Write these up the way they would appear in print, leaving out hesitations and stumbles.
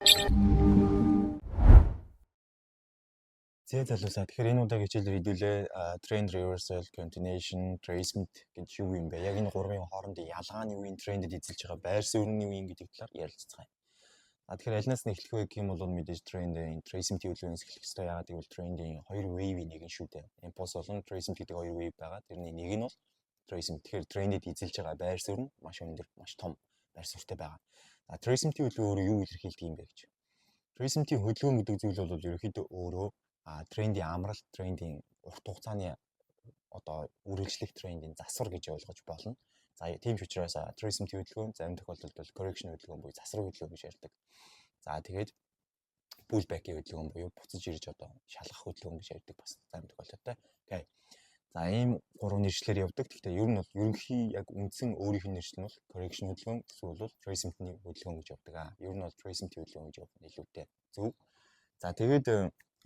Зээ залуусаа. Тэгэхээр энэ удаагийн хичээлээр хэдүүлээ trend reversal, continuation, tracement гэж юу юм бэ? Яг энэ гурвын хоорондын ялгааны үеийн трендэд эзэлж байгаа байр суурины үеийн гэдэг талаар ярилцгаая. Тэгэхээр аль нас нь эхлэх вэ гэх юм бол мэдээж трендийн tracement-ийн хөдөлгөөнөөс эхлэх ёстой. Яагаад гэвэл трендийн хоёр wave-ийн нэг нь шүү дээ. Impulse болон tracement гэдэг хоёр wave байгаа. Тэрний нэг нь бол tracement. Тэгэхээр трендэд эзэлж байгаа байр суурь нь маш өндөр, маш том байр суурьтай байгаа. Tracement-ийн хөдөлгөөн өөрөө юу илэрхийлдэг юм бэ гэж. Tracement-ийн хөдөлгөөн гэдэг зүйл бол ерөөхдөө өөрөө трендийн амралт, трендийн урт хугацааны одоо үргэлжлэх трендийн засвар гэж ойлгож болно. За тийм ч учраас tracement хөдөлгөөн зарим тохиолдолд бол correction хөдөлгөөн буюу засвар хөдөлгөөн гэж ярьдаг. За тэгээд pullback-ийн хөдөлгөөн буюу буцаж ирж одоо шалгах хөдөлгөөн гэж ярьдаг бас зарим тохиолдолд. Окей. За ийм гурван нэршлэр явдаг. Гэхдээ ер нь бол ерөнхий яг үндсэн өөрийнх нь нэршил нь бол correction хөдөлгөөн эсвэл бол tracement-ийн хөдөлгөөн гэж явдаг. Ер нь бол tracement-ийн хөдөлгөөн гэж явах нь илүүтэй зөв. За тэгээд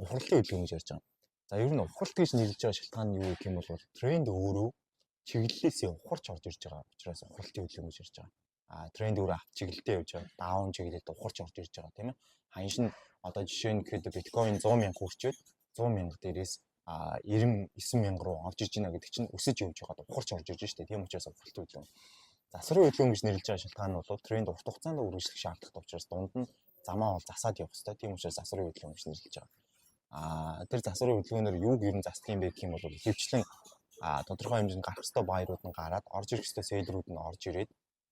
ухралтын хөдөлгөөн гэж ярьж байгаа. За ер нь ухралт гэж нэрлэж байгаа шалтгаан нь юу гэх юм бол тренд өөрөө чиглэлээсээ ухарч орж ирж байгаа учраас ухралтын хөдөлгөөн гэж ярьж байгаа. Тренд өөрөө ап чиглэлтэй явж байгаа. Даун чиглэлд ухарч орж ирж байгаа тийм ээ. Ханш нь одоо жишээ нь гэхэд биткойн 100,000 хүрчээд 100,000 дээрээс 99,000 руу орж иж гинэ гэдэг чинь өсөж явж байгаа ухарч орж ирж штэ. Тийм учраас ухралтын хөдөлгөөн. Засварын хөдөлгөөн гэж нэрлэж байгаа шалтгаан нь бол тренд урт хугацаанд үргэлжлэх шаардлагатай учраас дунд нь замаа бол засаад явах хэрэгтэй. Тийм учраас засварын хөдөлгөөн гэж нэрлэж байгаа. Тэр засварын хөдөлгөөнөөр юуг ер нь засдаг юм бэ гэх юм бол хөвчлэн тодорхой хэмжээнд гарах ёстой байрууд нь гараад орж ирэх ёстой селлерүүд нь орж ирээд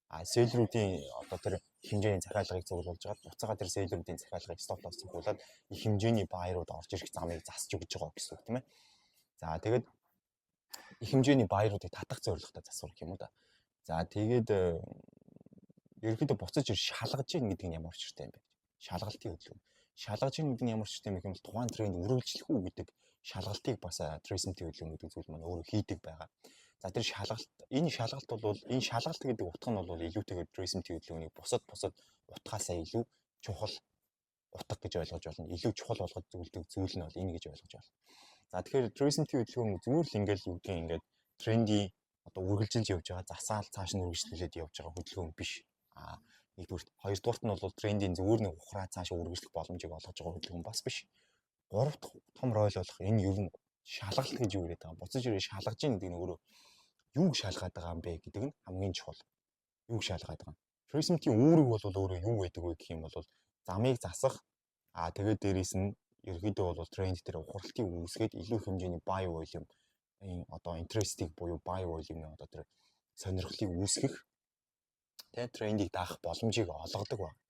селлерүүдийн одоо тэр хэмжээний захиалгыг зөвлөж байгаа. Буцаага тэр селлерүүдийн захиалгыг стоп лосс цугуулад их хэмжээний байрууд орж ирэх замыг засч өгч байгаа гэсэн үг тийм ээ. За тэгээд их хэмжээний байруудыг татах зорилготой засвар гэх юм уу да. За тэгээд ерөнхийдөө буцаж ир шалгаж ийн гэдэг нь ямар учиртай юм бэ? Шалгалтын хөдөлгөөн. Шалгаж ийн гэдэг нь ямар учиртай юм бэ гэвэл тухайн тренд үргэлжлэх үү гэдэг шалгалтыг бас tracement-ийн хөдөлгөөн гэдэг зүйл маань өөрөө хийдэг байгаа. За тэр шалгалт энэ шалгалт гэдэг утга нь бол илүүтэйгээр tracement-ийн хөдөлгөөнийг бусад утгаасаа илүү чухал утга гэж ойлгож болно. Илүү чухал болгож зүйлдэг зүйл нь бол энэ гэж ойлгож байна. За тэгэхээр tracement-ийн хөдөлгөөн зүгээр л ингээд трендийн одоо үргэлжилж явж байгаа засаал цааш нь үргэлжлүүлээд явж байгаа хөдөлгөөн биш. Нэгдүгürt хоёрдугаарт нь бол трендийн зүгээр нэг ухраа цааш үргэлжлэх боломжийг олгож байгаа хөдөлгөөн бас биш. Гуравт том роль болох энэ ер нь шалгалт гэж юу гэдэг юм. Буцаж ирээ шалгаж ийн гэдэг нь өөрөө юуг шалгаад байгаа юм бэ гэдэг нь хамгийн чухал. Юуг шалгаад байгаа юм. Tracement-ийн үүрэг бол өөрөө юу байдаг вэ гэх юм бол замыг засах тэгээд дээрээс нь ерөөдөө бол тренд дээр ухралтыг үүсгээд илүү хэмжээний buy volume одоо interest-ийг буюу buy volume-ийн одоо тэр сонирхлыг үүсгэх тэгээд трендийг даах боломжийг олгодог байна.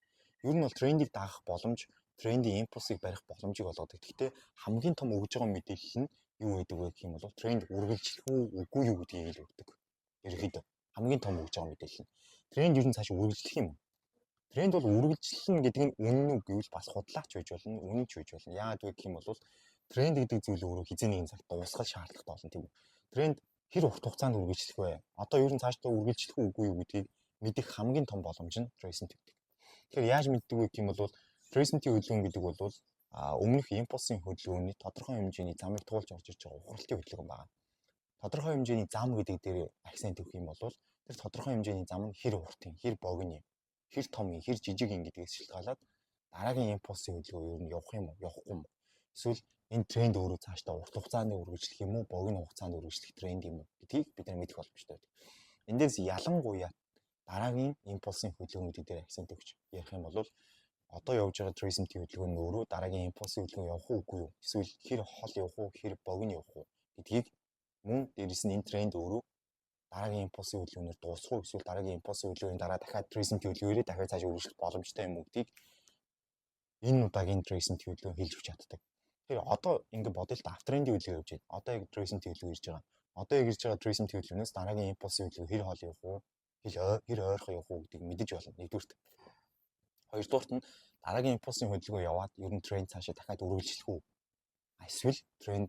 Ер нь бол трендийг даах боломж, трендийн импульсыг барих боломжийг олгодог. Гэхдээ хамгийн том өгж байгаа мэдээлэл нь юу гэдэг вэ гэх юм бол тренд үргэлжлэх үү, үгүй юу гэдгийг ил өгдөг. Ерөнхийдөө хамгийн том өгж байгаа мэдээлэл нь. Тренд ер нь цааш үргэлжлэх юм уу? Тренд бол үргэлжлэн гэдэг нь үнэн үү гэвэл бас худлаач байж болно, үнэн ч байж болно. Яагаад вэ гэх юм бол тренд гэдэг зүйл өөрөө хизээ нэгэн цагт дуусгах шаардлагатай болно тийм үү? Тренд хэр урт хугацаанд үргэлжлэх вэ? Одоо ер нь цаашдаа үргэлжлэх үү, үгүй юу гэдгийг мэдэх хамгийн том боломж нь tracement гэдэг. Тэгэхээр яаж мэддэг вэ гэх юм бол tracement-ийн хөдөлгөөн гэдэг бол өмнөх импульсын хөдөлгөөний тодорхой хэмжээний замыг туулж орж ирж байгаа ухралтын хөдөлгөөн байна. Тодорхой хэмжээний зам гэдэг дээр акцент өгөх юм бол тэр тодорхой хэмжээний зам нь хэр урт юм, хэр богино юм, хэр том юм, хэр жижиг юм гэдгээс шалтгаалаад дараагийн импульсын хөдөлгөөн ер нь явах юм уу, явахгүй юм уу? Эсвэл энэ тренд өөрөө цаашдаа урт хугацаанд үргэлжлэх юм уу, богино хугацаанд үргэлжлэх тренд юм уу гэдгийг бид нар мэдэх боломжтой байдаг. Эндээс ялангуяа дараагийн импульсын хөдөлгөөнүүд дээр акцент өгч ярих юм бол одоо явж байгаа tracement-ийн хөдөлгөөн нь өөрөө дараагийн импульсын хөдөлгөөн явах уу үгүй юу? Эсвэл хэр хол явах уу, хэр богино явах уу гэдгийг мөн дээрээс нь энэ тренд өөрөө дараагийн импульсын хөдөлгөөнөөр дуусах уу эсвэл дараагийн импульсын хөдөлгөөний дараа дахиад tracement-ийн хөдөлгөөрөө дахиад цааш үргэлжлэх боломжтой юм уу гэдгийг энэ удаагийн tracement-ийн хөдөлгөөн хэлж өгч чаддаг. Тэгэхээр одоо ингэ бодъё л да аптрендийн хөдөлгөөн явж байна. Одоо яг tracement-ийн хөдөлгөөн ирж байгаа. Одоо яг ирж байгаа tracement-ийн хөдөлгөөнөөс дараагийн импульсын хөдөлгөөн хэр хол явах уу? Хэр ойрхон явах уу гэдгийг мэдэж болно. Нэгдүгürt. Хоёрдугаарт нь дараагийн импульсын хөдөлгөөн яваад ер нь тренд цаашаа дахиад үргэлжлэх үү? Эсвэл тренд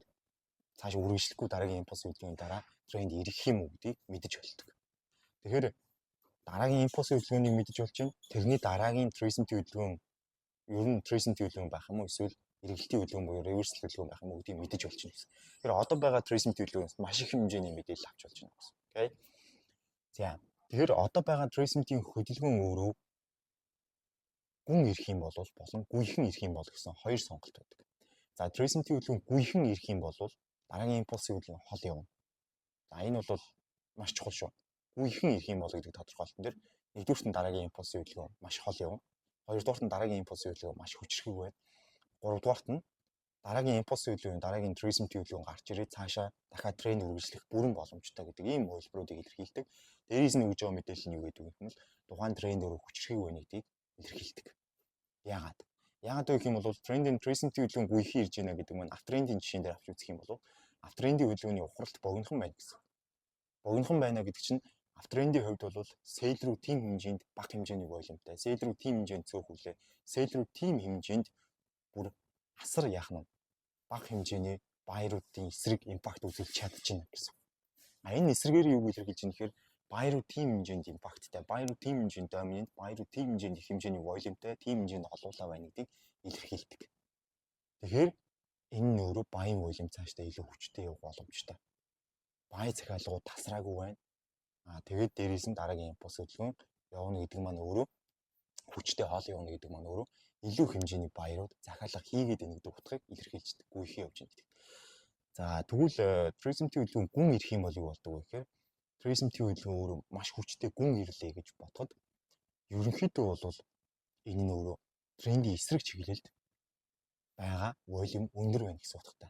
цаашаа үргэлжлэхгүй дараагийн импульсын хөдөлгөөний дараа тренд ирэх юм уу гэдгийг мэдэж болдог. Тэгэхээр дараагийн импульсын хөдөлгөөнийг мэдэж болж байна. Тэрний дараагийн tracement-ийн хөдөлгөөн ер нь tracement-ийн хөдөлгөөн байх юм уу? Эсвэл эргэлтийн хөдөлгөөн буюу reversal хөдөлгөөн байх юм уу гэдгийг мэдэж болж байна гэсэн. Тэгэхээр одоо байгаа tracement-ийн хөдөлгөөнөөс маш их хэмжээний мэдээлэл авч болж байна гэсэн. Окей. За тэгэхээр одоо байгаа tracement-ийн хөдөлгөөн өөрөө гүн ирэх юм болон гүйхэн ирэх юм бол гэсэн хоёр сонголт байдаг. За trace-ийн хөдөлгөөн гүйхэн ирэх юм бол дараагийн импульсийн хөдөлгөөн хол явна. За энэ бол маш чухал шүү. Гүйхэн ирэх юм бол гэдэг тодорхойлолтын дээр нэгдүгüүрт нь дараагийн импульсийн хөдөлгөөн маш хол явна. Хоёрдугаарт нь дараагийн импульсийн хөдөлгөөн маш хүчрхэг байна. Гуравдугаарт нь дараагийн импульсийн хөдөлгөөн, дараагийн trace-ийн хөдөлгөөн гарч ирээд цаашаа дахиад тренд үргэлжлэх бүрэн боломжтой гэдэг ийм хувилбаруудыг илэрхийлдэг. Дээрээс нь өгж байгаа мэдээлэл нь юу гэдэг юм бол тухайн тренд өөрөө хүчрхэг байна гэдгийг илэрхийлдэг. Яагаад? Яагаад вэ гэх юм бол трендийн trace-ийн хөдөлгөөн гүйхэн ирж байна гэдэг нь аптрендийн жишээн дээр авч үзэх юм бол аптрендийн хөдөлгөөний ухралт богинохон байна гэсэн. Богинохон байна гэдэг чинь аптрендийн хувьд бол sell руу тийм хэмжээнд бага хэмжээний волюмтай, sell руу тийм хэмжээнд цөөх хүлээ, sell руу тийм хэмжээнд бүр асар яах нь бага хэмжээний байруудын эсрэг импакт үзүүлж чадчихна гэсэн. Энэ эсрэгээр юу илэрхийлж байгаа нэхээр байрууд тийм хэмжээнд импакттай, байрууд тийм хэмжээнд доминант, байрууд тийм хэмжээнд их хэмжээний волюмтай, тийм хэмжээнд олуулаа байна гэдгийг илэрхийлдэг. Тэгэхээр энэ нь өөрөө баян волюм цаашдаа илүү хүчтэй явах боломжтой. Бай захиалгууд тасраагүй байна. Тэгээд дээрээс нь дараагийн импульс хөдөлгөөн явна гэдэг маань өөрөө хүчтэй хоол явна гэдэг маань өөрөө илүү хэмжээний баярууд захиалга хийгээд байна гэдэг утгыг илэрхийлждэг, гүйхэн явж байна гэдэг. За тэгвэл trace-ийн хөдөлгөөн гүн ирэх юм бол юу болдог вэ гэхээр trace-ийн хөдөлгөөн өөрөө маш хүчтэй гүн ирлээ гэж бодоход ерөнхийдөө бол энэ нь өөрөө трендийн эсрэг чиглэлд байгаа волюм өндөр байна гэсэн утгатай.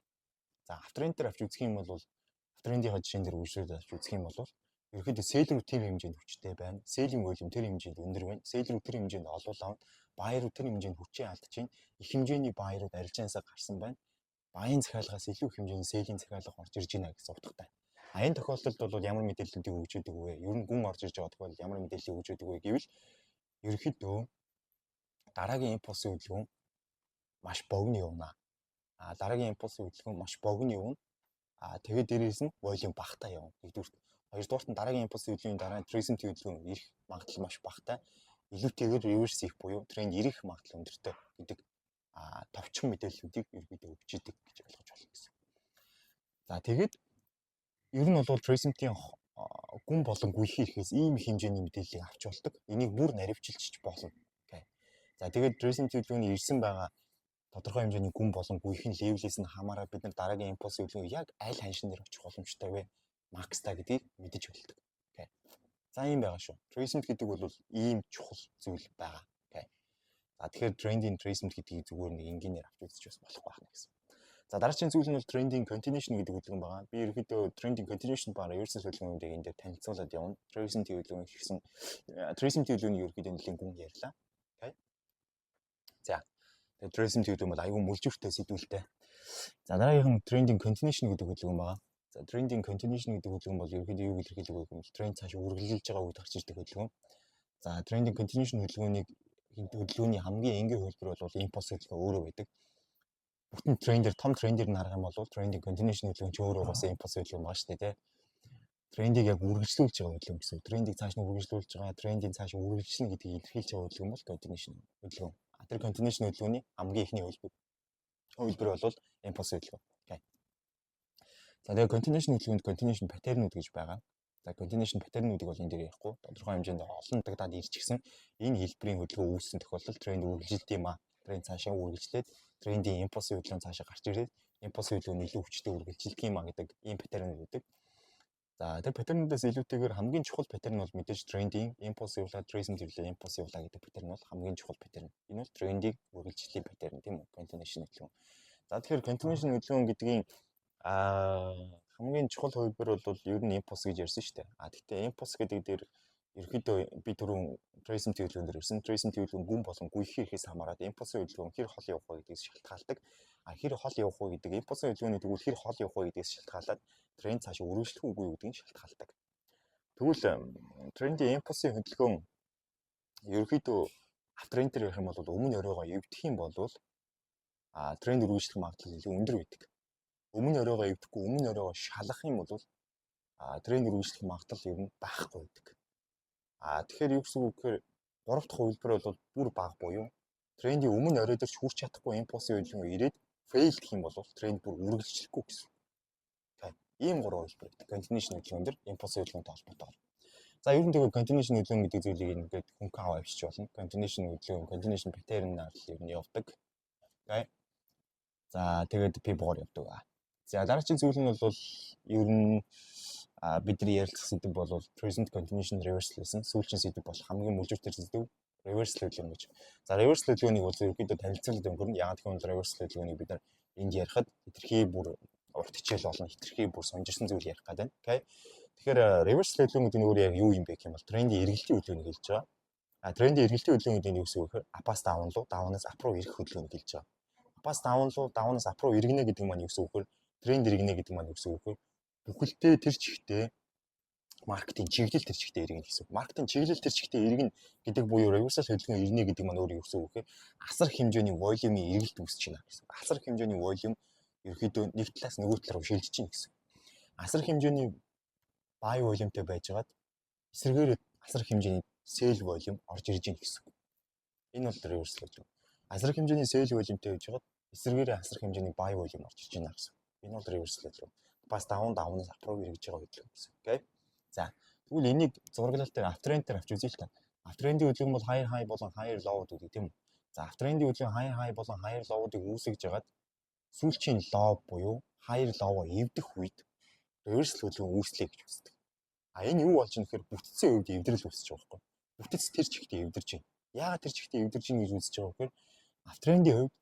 За автренд дээр авч үзэх юм бол автрендийнхаа жишээн дээр үргэлжлүүлээд авч үзэх юм бол ерөнхийдөө sell руу тэр хэмжээнд хүчтэй байна. Sell-ийн волюм тэр хэмжээнд өндөр байна. Sell руу тэр хэмжээнд олуулаа. Байрууд тэр хэмжээнд хүчээ алдаж байна. Их хэмжээний байрууд арилжаанасаа гарсан байна. Баян захиалгаас илүү их хэмжээний sell-ийн захиалга орж ирж байна гэсэн утгатай. Энэ тохиолдолд бол ямар мэдээллүүдийг өгч өгдөг вэ? Ер нь гүн орж ирж байгаа тохиолдолд ямар мэдээллийг өгч өгдөг вэ гэвэл ерөнхийдөө дараагийн импульсийн хөдөлгөөн маш богино явна. Дараагийн импульсийн хөдөлгөөн маш богино явна. Тэгээд дээрээс нь волюм багтаа явна. Нэгдүгüүрт. Хоёрдугаарт нь дараагийн импульсийн хөдөлгөөний дараа trace-ийн хөдөлгөөн ирэх магадлал маш багтаа. Илүүтэйгээр reverse их буюу тренд ирэх магадлал өндөртэй гэдэг товчхон мэдээллүүдийг ерөнхийдөө өгч идэг гэж ойлгож байна гэсэн. За тэгээд ер нь бол trace-ийн гүн болон гүйхэн ирэхээс ийм их хэмжээний мэдээллийг авч болдог. Энийг бүр наривчилж болно. За тэгээд trace-ийн хөдөлгөөний ирсэн байгаа тодорхой хэмжээний гүн болон гүйхэн левелээс нь хамаараа бид нар дараагийн импульсийн хөдөлгөөн яг аль ханшин дээр очих боломжтой вэ? Макста гэдгийг мэдэж болдог. За ийм байгаа шүү. Tracement гэдэг бол ийм чухал зүйл байгаа. За тэгэхээр trending tracement гэдгийг зүгээр нэг энгийнээр авч үзэж бас болох байх нэ гэсэн. За дараагийн зүйл нь бол trending continuation гэдэг хөдөлгөөн байгаа. Би ерөөдөө trending continuation ба reverse хөдөлгөөнүүдийг энэ дээр танилцуулаад явна. Tracement хөдөлгөөн гэсэн tracement хөдөлгөөний ерөөдөө нэлийн гүн ярьлаа. За тэгээд tracement хөдөлгөөн бол аюул мүлжүүртэй сэдвүүлтэй. За дараагийнх нь trending continuation гэдэг хөдөлгөөн байгаа. За trending continuation гэдэг хөдөлгөөн бол ерөөдөө юу илэрхийлэх вэ гэвэл тренд цааш үргэлжилж байгаа үед гарч ирдэг хөдөлгөөн. За trending continuation хөдөлгөөний хамгийн энгийн хувилбар бол impulse хөдөлгөөн өөрөө байдаг. Бүтэн трендер том трендер нь харах юм бол trending continuation хөдөлгөөн ч өөрөө бас impulse хөдөлгөөн байгаа шүү дээ. Трендийг яг үргэлжлүүлж байгаа хөдөлгөөн гэсэн. Трендийг цааш нь үргэлжлүүлж байгаа, трендийн цааш үргэлжлэнэ гэдгийг илэрхийлж байгаа хөдөлгөөн бол continuation хөдөлгөөн. Тэр continuation хөдөлгөөний хамгийн ихний хувилбар бол impulse хөдөлгөөн. За тэгээ continuation хөдөлгөөнд continuation pattern-ууд гэж байгаа. За continuation pattern-уудыг бол энэ дээр ярихгүй. Тодорхой хэмжээнд олон дагдаад ирчихсэн энэ хэлбэрийн хөдөлгөөн үүссэн тохиолдолд тренд үргэлжилт юм аа. Тренд цаашаа үргэлжлээд трендийн импульс хөдөлгөөн цаашаа гарч ирээд импульс хөдөлгөөн илүү хүчтэй үргэлжилдэг юм аа гэдэг ийм паттерн үүдэг. За тэр паттернуудаас илүүтэйгээр хамгийн чухал паттерн бол мэдээж трендийн импульс явуулаад трейсмент хэвлээ импульс явуулаа гэдэг паттерн бол хамгийн чухал паттерн. Энэ бол трендийг үргэлжлэлийн паттерн тийм үү? Continuation хөдөлгөөн. За тэгэхээр continuation хөдөлгөөн гэдгийн хамгийн чухал хувилбар бол ер нь импульс гэж ярьсан шүү дээ. Гэхдээ импульс гэдэг дээр ерөөхдөө би түрүүн tracement хөдөлгөөн дээр ирсэн. Tracement хөдөлгөөн гүн болон гүйхэн ирэхээс хамаарат импульсын хөдөлгөөн хэр хол явах вэ гэдгээс шалтгаалдаг. Хэр хол явах вэ гэдэг импульсын хөдөлгөөний тэгвэл хэр хол явах вэ гэдгээс шалтгаалаад тренд цааш үргэлжлэх үгүй гэдгийг шалтгаалдаг. Тэгвэл трендийн импульсын хөдөлгөөн ерөөхдөө аптрend дээр ярих юм бол өмнө өрөөгөө эвдэх юм бол тренд үргэлжлэх магадлал илүү өндөр байдаг. Өмнө өрөөгөө эвдэхгүй өмнө өрөөгөө шалгах юм бол тренд үргэлжлэх магадлал ер нь байхгүй байдаг. Тэгэхээр юу гэсэн үг гэхээр 3 дахь хувилбар бол бүр бага буюу трендийн өмнө өрөө дээр хүрч чадахгүй импульсын хөдөлгөөн ирээд фейл гэх юм бол тренд бүр үргэлжлэхгүй гэсэн. Ийм 3 хувилбар байдаг. Continuation хөдөлгөөн дээр импульсын хөдөлгөөнтэй холбоотой. За ер нь тэгээ continuation хөдөлгөөн гэдэг зүйлийг ингээд хөнгөн аваа авчиж болно. Continuation хөдөлгөөн, continuation pattern-аар ер нь явдаг. Окей. За тэгээд P-боор явдаг. За дараагийн зүйл нь бол ер нь бидний ярилцах сэдв бол present continuation reversal гэсэн сүүлчийн сэдв бол хамгийн мөлжөртэй сэдв reversal хөдөлгөөн гэж. За reversal хөдөлгөөнийг бол ерөөхдөө танилцуулж өнгөрнө. Яагаад гэвэл reversal хөдөлгөөнийг бид нар энд ярихад хэтэрхий бүр урт хичээл болно. Хэтэрхий бүр сонжирсан зүйл ярих гэдэг байна. Окей. Тэгэхээр reversal хөдөлгөөн гэдэг нь өөрөө яг юу юм бэ гэх юм бол трендийн эргэлтийн хөдөлгөөнийг хэлж байгаа. Трендийн эргэлтийн хөдөлгөөн гэдэг нь юу гэсэн үг вэ? Up'аас down руу, down-аас up руу ирэх хөдөлгөөнийг хэлж байгаа. Up'аас down руу, down-аас up руу иргэнэ гэдэг нь юу гэсэн үг вэ? Тренд иргэнэ гэдэг нь юу гэсэн үг вэ? Бүхэлдээ тэр чигтээ маркетинг чиглэл тэр чигтээ иргэнэ гэсэн үг. Маркетинг чиглэл тэр чигтээ иргэнэ гэдэг буюу reversal хөдөлгөөн ирнэ гэдэг нь өөрөө юу гэсэн үг вэ? Асар хэмжээний волюмын эргэлт үүсэж байна гэсэн. Асар хэмжээний волюм ерөөхдөө нэг талаас нөгөө тал руу шилжиж байна гэсэн. Асар хэмжээний buy волюмтэй байжгаад эсрэгээр асар хэмжээний sell волюм орж ирж байна гэсэн. Энэ бол reversal хөдөлгөөн. Асар хэмжээний sell волюмтэй байжгаад эсрэгээр асар хэмжээний buy волюм орж ирж байна гэсэн. Энэ бол reversal хөдөлгөөн. Бас down-аас up руу эргэж байгаа хөдөлгөөн гэсэн. Окей. За тэгвэл энийг зураглал дээр uptrend дээр авч үзье л та. Uptrend-ийн хөдөлгөөн бол higher high болон higher low гэдэг тийм үү? За uptrend-ийн хөдөлгөөн higher high болон higher low-ыг үүсгэж хагаад сүүлчийн low буюу higher low эвдэх үед reversal хөдөлгөөн үүслэе гэж үздэг. Энэ юу болж юм гэхээр бүтцийн үед эвдрэл үүсэж байгаа байхгүй. Бүтц тэр чигтээ эвдэрж байна. Яагаад тэр чигтээ эвдэрж байна гэж үзэж байгаа гэхээр uptrend-ийн үед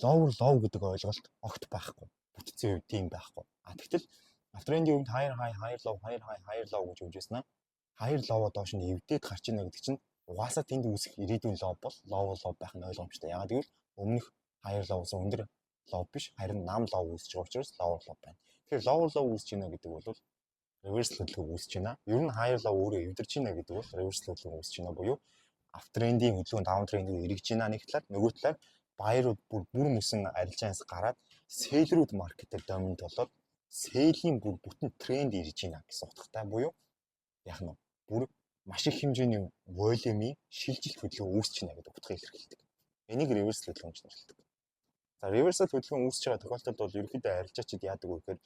low гэдэг ойлголт огт байхгүй. Бүтцийн үед тийм байхгүй. Тэгтэл uptrend-ийн үед higher high higher low гэж үзсэн нь higher low доош нь эвдээд гарч ийнэ гэдэг чинь угаасаа тэнд үүсэх ирээдүйн low бол low байх нь ойлгомжтой. Яагаад гэвэл өмнөх higher low-аас өндөр low биш харин нам low үүсэж байгаа учраас lower low байна. Тэгэхээр low үүсэж байна гэдэг бол reversal хөдөлгөөн үүсэж байна. Ер нь higher low өөрөө эвдэрч байна гэдэг бол reversal хөдөлгөөн үүсэж байна буюу uptrend-ийн хөдөлгөөн down trend-ийг эргэж байна нэг талаар, нөгөө талаар buyer-ууд бүр мөсөн арилжаанаас гараад sell-рууд маркетээр доминант болоод sell-ийн бүр бүтэн тренд ирж байна гэсэн утгатай буюу яг нь бүр маш их хэмжээний волюмын шилжилт хөдөлгөөн үүсэж байна гэдэг утгыг илэрхийлдэг. Энийг reversal хөдөлгөөн гэж нэрлэдэг. За reversal хөдөлгөөн үүсэж байгаа тохиолдолд бол ерөнхийдөө арилжаачид яадаг вэ гэхээр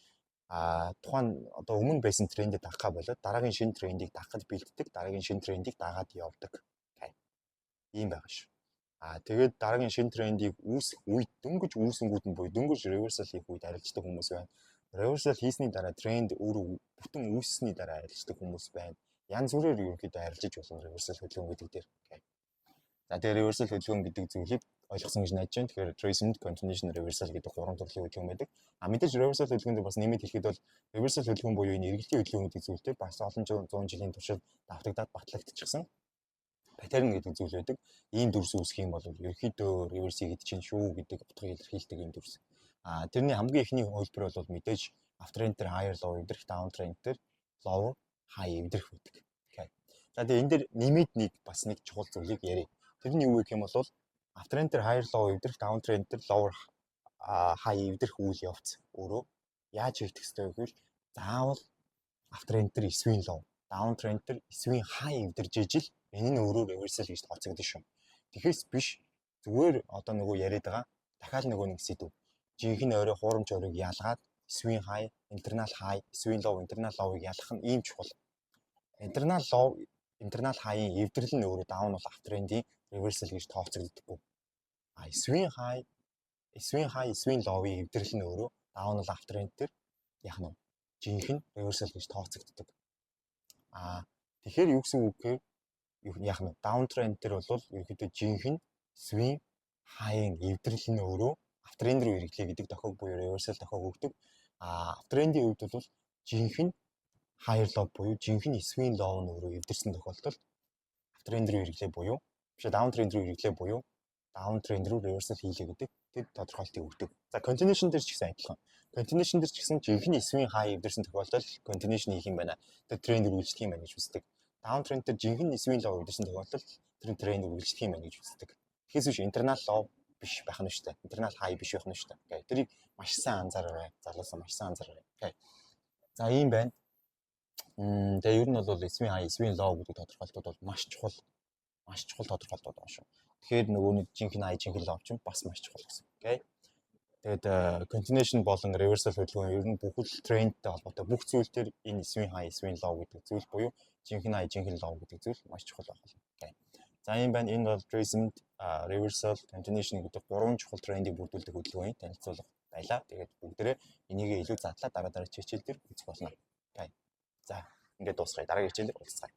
тухайн одоо өмнө байсан трендэд дагахаа болоод дараагийн шинэ трендийг дагахад бэлддэг, дараагийн шинэ трендийг дагаад явдаг. Ийм байгаа шүү. Тэгээд дараагийн шинэ трендийг үүсэх үед дөнгөж үүсэнгүүд нь буюу дөнгөж reversal хийх үед арилждаг хүмүүс байна. Reversal хийсний дараа тренд өөрөө бүтэн үүссэний дараа арилждаг хүмүүс байна. Янз бүрээр ерөнхийдөө арилжиж болно reversal хөдөлгөөн гэдэг дээр. За тэгээд reversal хөдөлгөөн гэдэг зүйлийг ойлгосон гэж найдаж байна. Тэгэхээр tracement, continuation, reversal гэдэг гурван төрлийн хөдөлгөөн байдаг. Мэдээж reversal хөдөлгөөнд бас нэмээд хэлэхэд бол reversal хөдөлгөөн буюу энэ эргэлтийн хөдөлгөөн гэдэг зүйлтэй бас олон зуун жилийн туршид давтагдаад батлагдчихсан паттерн гэдэг зүйл байдаг. Ийм дүрс үүсэх юм бол ерөөхдөө reverse гэдэг чинь шүү гэдэг утгыг илэрхийлдэг ийм дүрс. Тэрний хамгийн ихний хөлбөр бол мэдээж uptrend дээр higher low эвдэрх, downtrend дээр lower high эвдэрх байдаг. За тэгээ энэ дээр нэмээд бас нэг чухал зүйлийг ярив. Тэр нь юу гэх юм бол uptrend дээр higher low эвдэрх, downtrend дээр lower high эвдэрх үйл явц өөрөө яаж хийгдэх ёстой вэ гэвэл заавал uptrend дээр эсвийн low, downtrend дээр эсвийн high эвдэрж ижил энэ нь өөрөө reversal гэж тооцогдсон шүү. Тэгэхээс биш зүгээр одоо нөгөө яриад байгаа дахиад нөгөө нэг сэдв. Жинхэнэ орой хуурамч оройг ялгаад эсвийн high, internal high, эсвийн low, internal low-ыг ялгах нь ийм чухал. Internal low, internal high-ийн эвдрэл нь өөрөө down бол uptrend-ийн reversal гэж тооцогддог. Эсвийн high, эсвийн low-ийн эвдрэл нь өөрөө down бол uptrend дээр яг нь жинхэнэ reversal гэж тооцогддог. Тэгэхээр юу гэсэн үг гэхээр яг нь downtrend дээр бол ерөөхдөө жинхэнэ swing high-ийн эвдрэл нь өөрөө uptrend руу эргэлээ гэдэг дохиог буюу reversal дохиог өгдөг. Uptrend-ийн хувьд бол жинхэнэ higher low буюу жинхэнэ swing low нь өөрөө эвдэрсэн тохиолдолд uptrend руу эргэлээ буюу биш downtrend руу эргэлээ буюу downtrend руу reversal хийлээ гэдэг тэр тодорхойлтыг өгдөг. За continuation дээр ч гэсэн адилхан. Continuation дээр ч гэсэн жинхэнэ swing high эвдэрсэн тохиолдолд continuation хийх юм байна. Тэр тренд үргэлжлэх юм байна гэж үздэг. Downtrend дээр жинхэнэ эсвийн low эвдэрсэн тохиолдолд тэр тренд үргэлжлэх юм байна гэж үздэг. Тэгэхээс биш internal low биш байх нь шүү дээ. Internal high биш байх нь шүү дээ. Тэрийг маш сайн анзаараарай. Залуусаа маш сайн анзаараарай. За ийм байна. Тэгээ ер нь бол эсвийн high, эсвийн low гэдэг тодорхойлтууд бол маш чухал тодорхойлтууд байна шүү. Тэгэхээр нөгөө нэг жинхэнэ high, жинхэнэ low ч бас маш чухал гэсэн. Тэгээд continuation болон reversal хөдөлгөөн ер нь бүхэл трендтэй холбоотой бүх зүйл төр энэ swing high, swing low гэдэг зүйл буюу жинхэнэ high, жинхэнэ low гэдэг зүйл маш чухал байна. Окей. За энэ байна. Энэ бол tracement, reversal, continuation гэдэг гурван чухал трендийг бүрдүүлдэг хөдөлгөөний танилцуулга байлаа. Тэгээд бүгдээрээ энийг илүү задлаа дараа хичээл дээр үзэх болно. Окей. За ингээд дуусгая. Дараагийн хичээлээр уулзцгаая.